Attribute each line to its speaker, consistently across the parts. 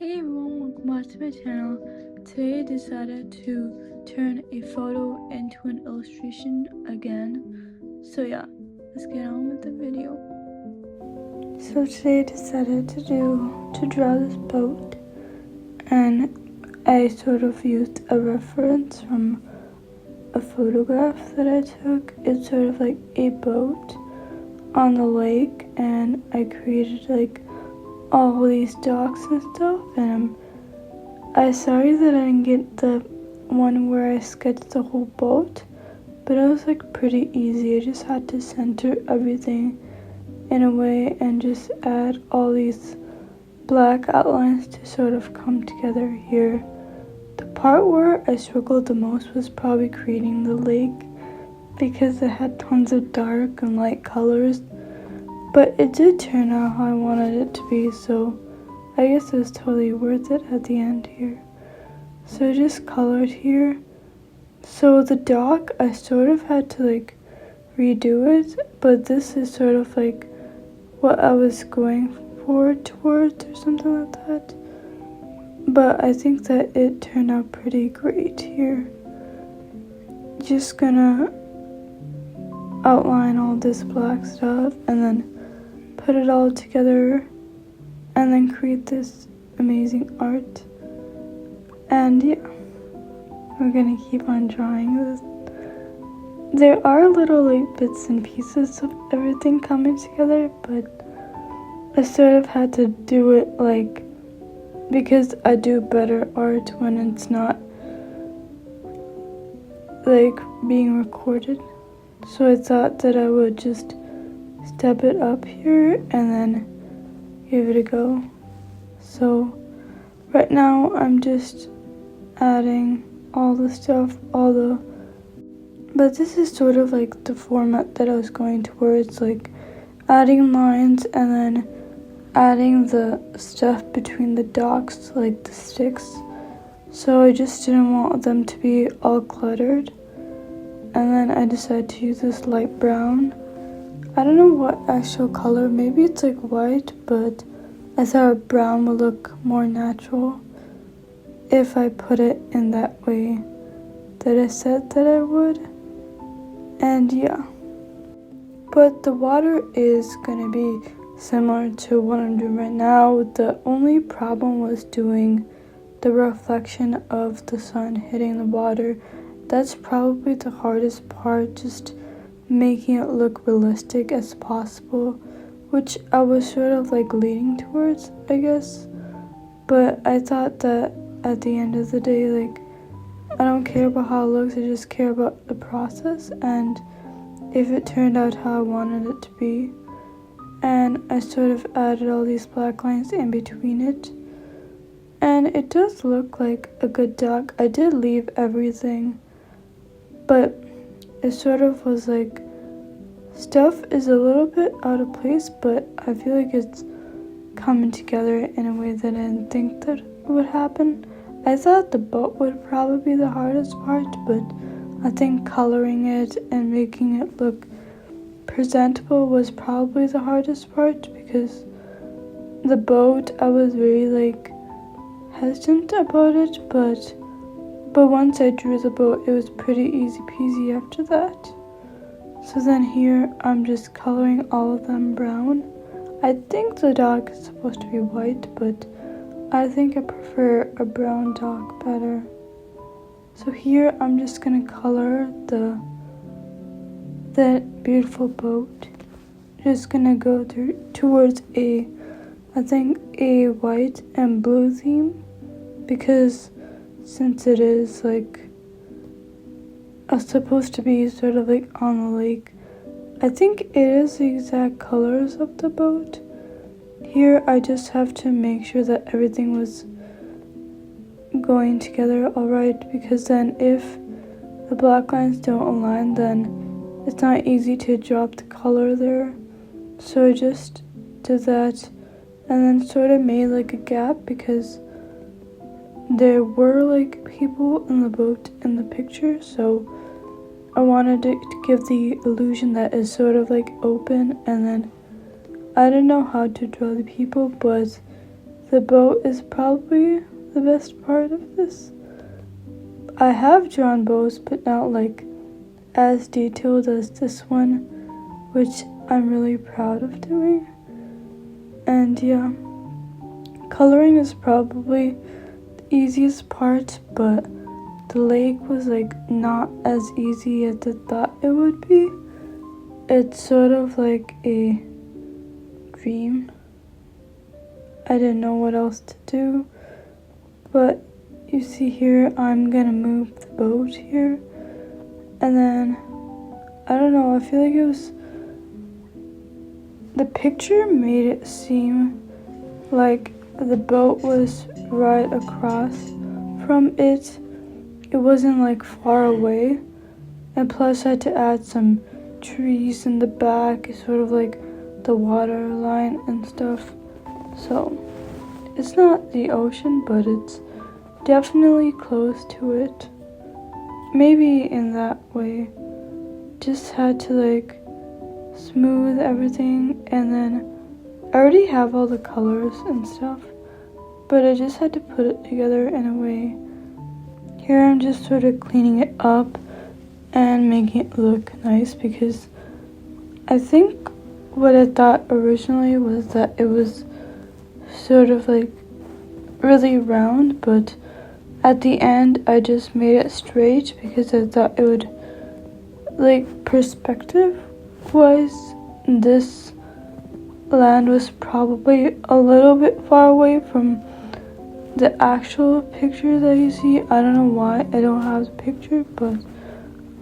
Speaker 1: Hey everyone, welcome back to my channel. Today I decided to turn a photo into an illustration again. So yeah, let's get on with the video. So today I decided to draw this boat, and I sort of used a reference from a photograph that I took. It's sort of like a boat on the lake, and I created like all these docks and stuff, and I'm sorry that I didn't get the one where I sketched the whole boat, but it was like pretty easy. I just had to center everything in a way and just add all these black outlines to sort of come together here. The part where I struggled the most was probably creating the lake, because it had tons of dark and light colors. But it did turn out how I wanted it to be, so I guess it was totally worth it at the end here. So I just colored here. So the dock, I sort of had to like redo it, but this is sort of like what I was going towards or something like that. But I think that it turned out pretty great here. Just gonna outline all this black stuff and then put it all together and then create this amazing art. And yeah, we're gonna keep on drawing this. There are little like bits and pieces of everything coming together, but I sort of had to do it like, because I do better art when it's not like being recorded. So I thought that I would just step it up here and then give it a go. So right now I'm just adding all the stuff, but this is sort of like the format that I was going towards, like adding lines and then adding the stuff between the docks, like the sticks. So I just didn't want them to be all cluttered. And then I decided to use this light brown. I don't know what actual color, maybe it's like white, but I thought brown would look more natural if I put it in that way that I said that I would. And yeah. But the water is gonna be similar to what I'm doing right now. The only problem was doing the reflection of the sun hitting the water. That's probably the hardest part, just making it look realistic as possible, which I was sort of like leaning towards, I guess. But I thought that at the end of the day, like, I don't care about how it looks, I just care about the process and if it turned out how I wanted it to be. And I sort of added all these black lines in between it, and it does look like a good dock. I did leave everything, but it sort of was like, stuff is a little bit out of place, but I feel like it's coming together in a way that I didn't think that would happen. I thought the boat would probably be the hardest part, but I think coloring it and making it look presentable was probably the hardest part, because the boat, I was really like hesitant about it, but once I drew the boat, it was pretty easy peasy after that. So then here, I'm just coloring all of them brown. I think the dog is supposed to be white, but I think I prefer a brown dog better. So here, I'm just gonna color that beautiful boat. Just gonna go towards I think a white and blue theme, because since it is like supposed to be sort of like on the lake, I think it is the exact colors of the boat. Here I just have to make sure that everything was going together alright, because then if the black lines don't align, then it's not easy to drop the color there. So I just did that and then sort of made like a gap, because there were like people in the boat in the picture, so I wanted to give the illusion that it's sort of like open, and then I didn't know how to draw the people, but the boat is probably the best part of this. I have drawn boats, but not like as detailed as this one, which I'm really proud of doing. And yeah, coloring is probably the easiest part, but the lake was like not as easy as I thought it would be. It's sort of like a dream. I didn't know what else to do, but you see here, I'm gonna move the boat here, and then, I don't know, I feel like the picture made it seem like the boat was right across from it. It wasn't like far away, and plus I had to add some trees in the back, sort of like the water line and stuff. So it's not the ocean, but it's definitely close to it. Maybe in that way. Just had to like smooth everything, and then I already have all the colors and stuff, but I just had to put it together in a way. Here I'm just sort of cleaning it up and making it look nice, because I think what I thought originally was that it was sort of like really round, but at the end I just made it straight because I thought it would, like, perspective wise, this land was probably a little bit far away from the actual picture that you see. I don't know why I don't have the picture, but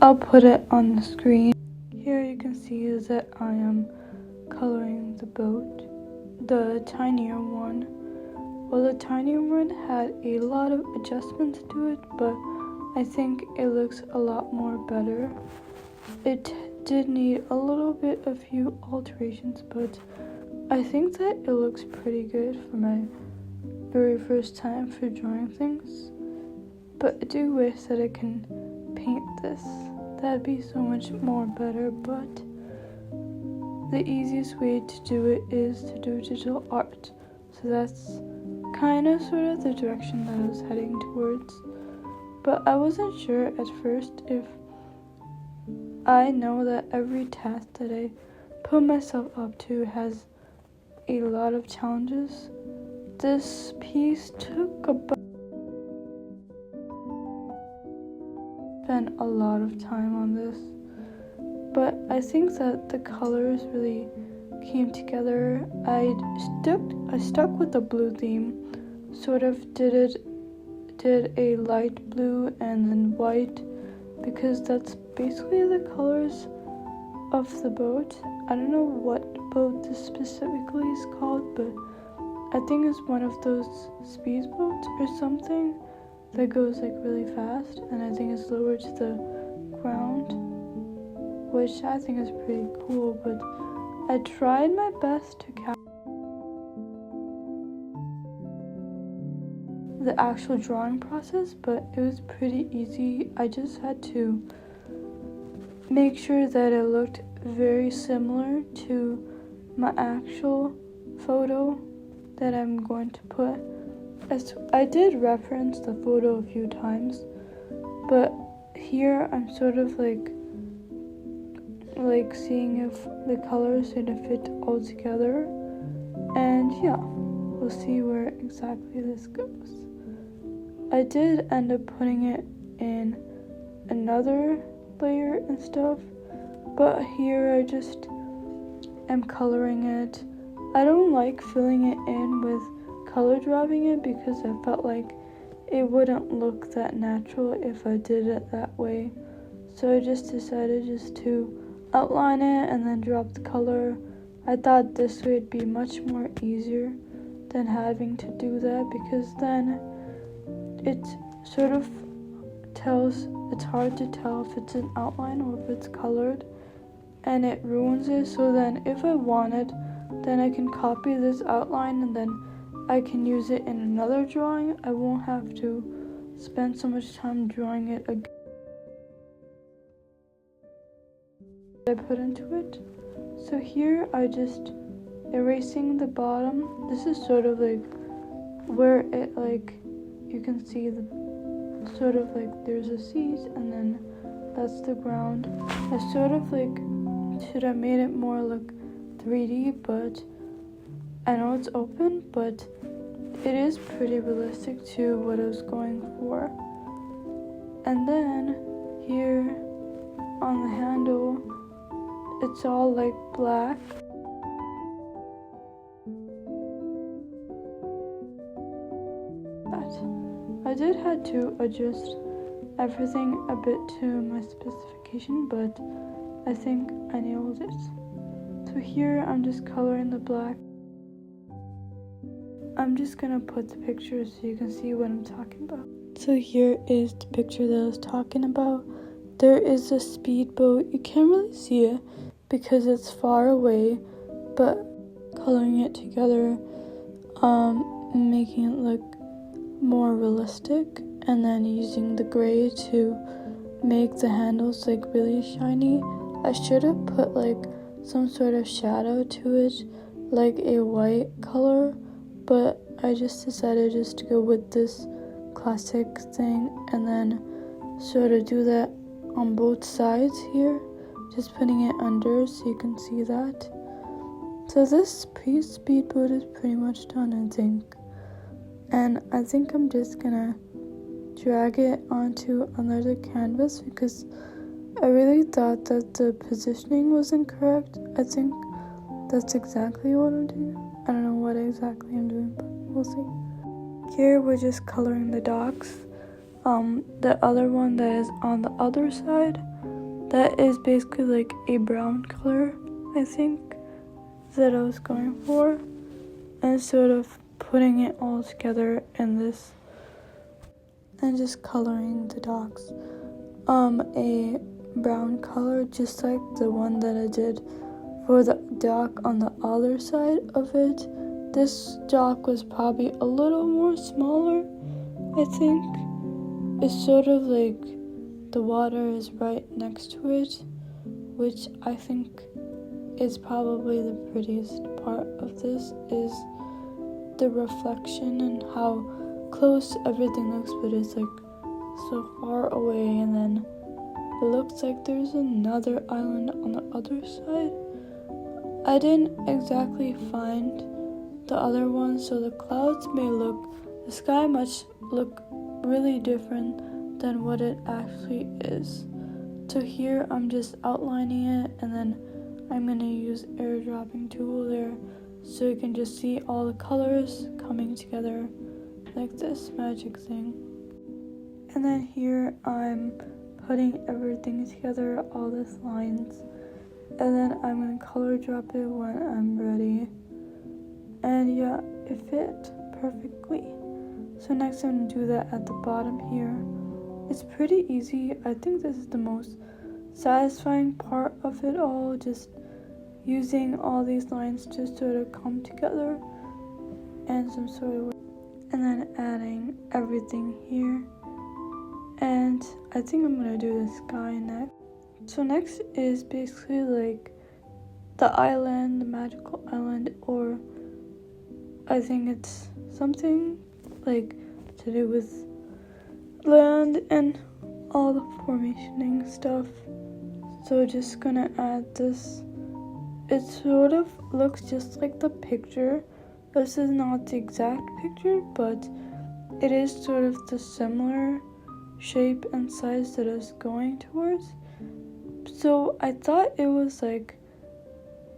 Speaker 1: I'll put it on the screen. Here you can see is that I am coloring the boat, the tinier one. Well, the tinier one had a lot of adjustments to it, but I think it looks a lot more better. It did need a little bit, a few alterations, but I think that it looks pretty good for my very first time for drawing things. But I do wish that I can paint this. That'd be so much more better, but the easiest way to do it is to do digital art. So that's kind of sort of the direction that I was heading towards. But I wasn't sure at first if I know that every task that I put myself up to has a lot of challenges. This piece took spent a lot of time on this, but I think that the colors really came together. I stuck with the blue theme, sort of did a light blue and then white, because that's basically the colors of the boat. I don't know what boat this specifically is called, but I think it's one of those speedboats or something that goes like really fast, and I think it's lower to the ground, which I think is pretty cool. But I tried my best to capture the actual drawing process, but it was pretty easy. I just had to make sure that it looked very similar to my actual photo that I'm going to put. I did reference the photo a few times, but here I'm sort of like seeing if the colors sort of fit all together, and yeah, we'll see where exactly this goes. I did end up putting it in another layer and stuff, but here I just am coloring it. I don't like filling it in with color dropping it because I felt like it wouldn't look that natural if I did it that way. So I just decided just to outline it and then drop the color. I thought this way it'd be much more easier than having to do that, because then it sort of it's hard to tell if it's an outline or if it's colored, and it ruins it. So then if I wanted, then I can copy this outline and then I can use it in another drawing. I won't have to spend so much time drawing it again. I put into it. So here I just erasing the bottom. This is sort of like where it like you can see the sort of like there's a seat and then that's the ground. I sort of like should have made it more look 3D, but I know it's open, but it is pretty realistic to what I was going for. And then here on the handle, it's all like black. I did had to adjust everything a bit to my specification, but I think I nailed it. So here I'm just coloring the black. I'm just gonna put the picture so you can see what I'm talking about. So here is the picture that I was talking about. There is a speedboat. You can't really see it because it's far away, but coloring it together, making it look more realistic, and then using the gray to make the handles like really shiny. I should have put like some sort of shadow to it, like a white color, but I just decided just to go with this classic thing and then sort of do that on both sides here, just putting it under so you can see that. So this speedboat is pretty much done, I think. And I think I'm just gonna drag it onto another canvas because I really thought that the positioning was incorrect. I think that's exactly what I'm doing. I don't know what exactly I'm doing, but we'll see. Here we're just coloring the docks. The other one that is on the other side, that is basically like a brown color, I think, that I was going for. And sort of putting it all together in this and just coloring the docks a brown color, just like the one that I did for the dock on the other side of it. This dock was probably a little more smaller, I think. It's sort of like the water is right next to it, which I think is probably the prettiest part of this, is the reflection and how close everything looks, but it's like so far away, and then it looks like there's another island on the other side. I didn't exactly find the other one, so the clouds may look, the sky must look really different than what it actually is. So here I'm just outlining it, and then I'm gonna use airdropping tool there so you can just see all the colors coming together like this magic thing. And then here I'm putting everything together, all these lines, and then I'm gonna color drop it when I'm ready. And yeah, it fit perfectly. So next I'm gonna do that at the bottom here. It's pretty easy. I think this is the most satisfying part of it all, just using all these lines to sort of come together and some sort of, and then adding everything here. And I think I'm gonna do the sky next. So next is basically like the island, the magical island, or I think it's something like to do with land and all the formationing stuff. So just gonna add this. It sort of looks just like the picture. This is not the exact picture, but it is sort of the similar shape and size that I was going towards. So I thought it was like,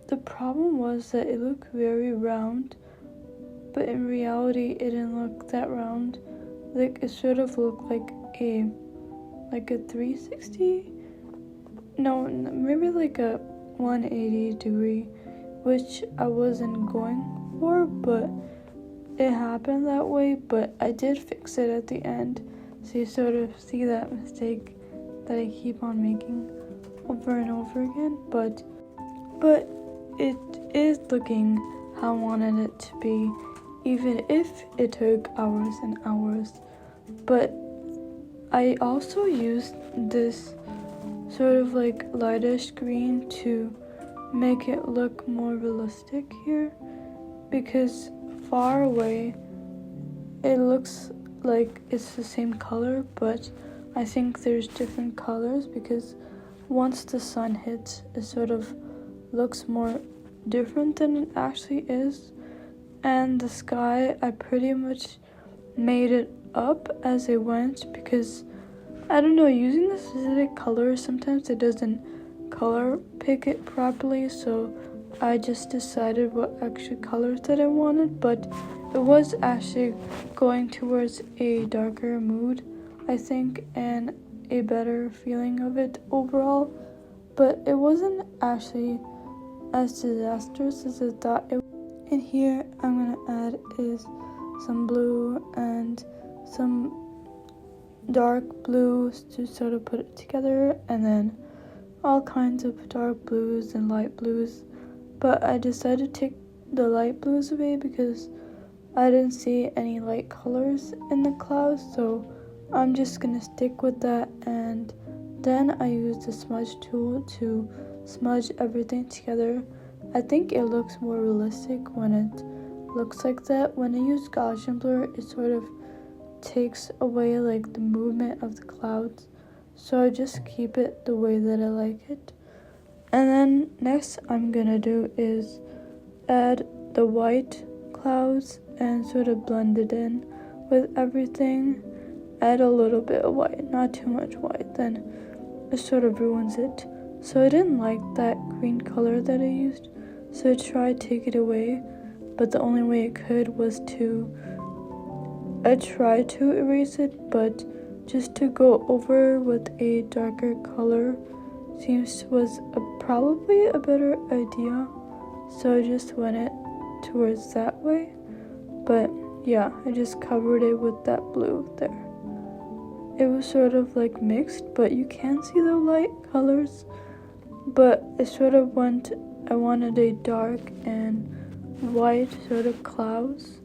Speaker 1: the problem was that it looked very round, but in reality it didn't look that round. Like it sort of looked like a 360, no, maybe like a 180 degree, which I wasn't going for, but it happened that way. But I did fix it at the end, so you sort of see that mistake that I keep on making over and over again, but it is looking how I wanted it to be, even if it took hours and hours. But I also used this sort of like lightish green to make it look more realistic here, because far away it looks like it's the same color, but I think there's different colors because once the sun hits, it sort of looks more different than it actually is. And the sky, I pretty much made it up as I went because I don't know, using the specific color, sometimes it doesn't color pick it properly, so I just decided what actual colors that I wanted, but it was actually going towards a darker mood, I think, and a better feeling of it overall, but it wasn't actually as disastrous as I thought it would. And here I'm gonna add is some blue and some dark blues to sort of put it together, and then all kinds of dark blues and light blues, but I decided to take the light blues away because I didn't see any light colors in the clouds, so I'm just gonna stick with that. And then I used the smudge tool to smudge everything together. I think it looks more realistic when it looks like that. When I use Gaussian blur, it sort of takes away like the movement of the clouds, so I just keep it the way that I like it. And then next I'm gonna do is add the white clouds and sort of blend it in with everything. Add a little bit of white, not too much white, then it sort of ruins it. So I didn't like that green color that I used, so I tried to take it away, but the only way it could was I tried to erase it, but just to go over with a darker color was probably a better idea, so I just went it towards that way. But yeah, I just covered it with that blue there. It was sort of like mixed, but you can see the light colors, but it sort of I wanted a dark and white sort of clouds.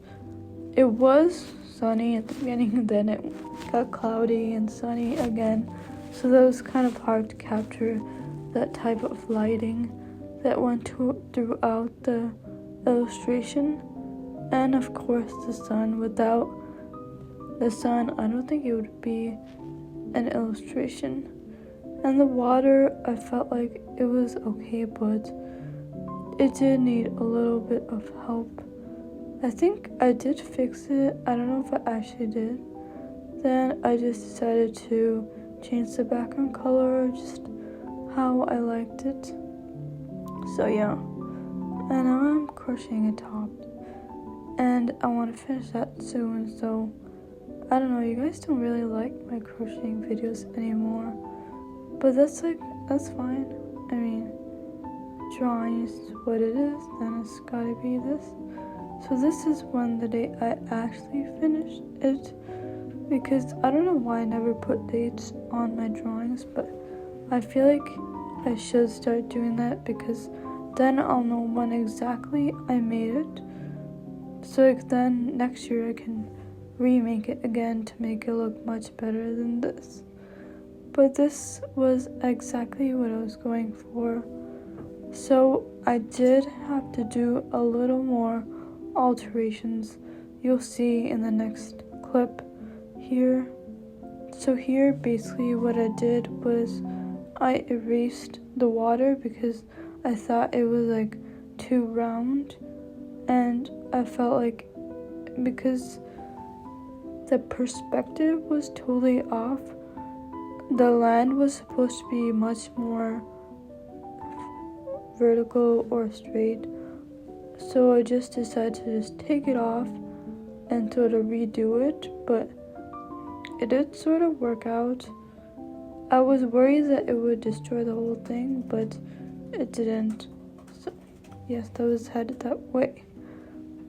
Speaker 1: It was sunny at the beginning, then it got cloudy and sunny again, so that was kind of hard to capture that type of lighting that went throughout the illustration. And of course the sun. Without the sun, I don't think it would be an illustration. And the water, I felt like it was okay, but it did need a little bit of help. I think I did fix it. I don't know if I actually did. Then I just decided to change the background color just how I liked it. So yeah. And now I'm crocheting a top. And I want to finish that soon, so I don't know, you guys don't really like my crocheting videos anymore. But that's fine. I mean, drawing is what it is, then it's gotta be this. So this is when the day I actually finished it, because I don't know why I never put dates on my drawings, but I feel like I should start doing that because then I'll know when exactly I made it. So then next year I can remake it again to make it look much better than this. But this was exactly what I was going for. So I did have to do a little more alterations. You'll see in the next clip here. So here basically what I did was I erased the water because I thought it was like too round, and I felt like because the perspective was totally off, the land was supposed to be much more vertical or straight, so I just decided to just take it off and sort of redo it, but it did sort of work out. I was worried that it would destroy the whole thing, but it didn't. So yes, that was headed that way.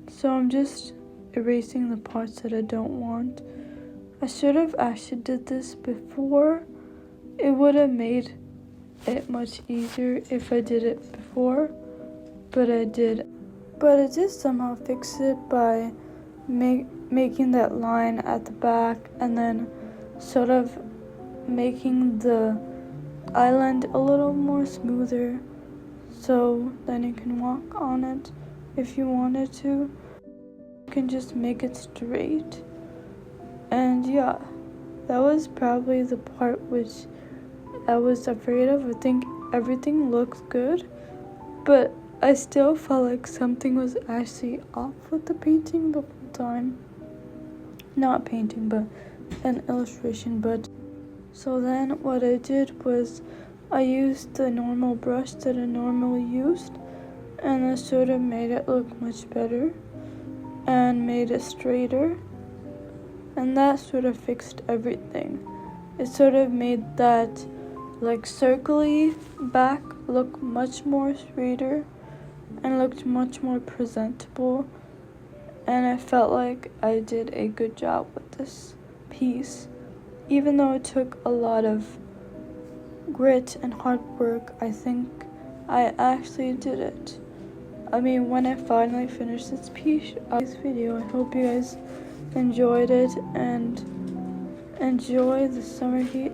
Speaker 1: So I'm just erasing the parts that I don't want. I should have actually did this before. It would have made it much easier if I did it before, but I did. But I did somehow fix it by making that line at the back and then sort of making the island a little more smoother, so then you can walk on it if you wanted to. You can just make it straight yeah, that was probably the part which I was afraid of. I think everything looks good, but I still felt like something was actually off with the painting the whole time. Not painting, but an illustration. But so then what I did was I used the normal brush that I normally used, and I sort of made it look much better and made it straighter, and that sort of fixed everything. It sort of made that like circly back look much more straighter and looked much more presentable, and I felt like I did a good job with this piece. Even though it took a lot of grit and hard work, I think I actually did it. I mean, when I finally finished this video, I hope you guys enjoyed it and enjoy the summer heat.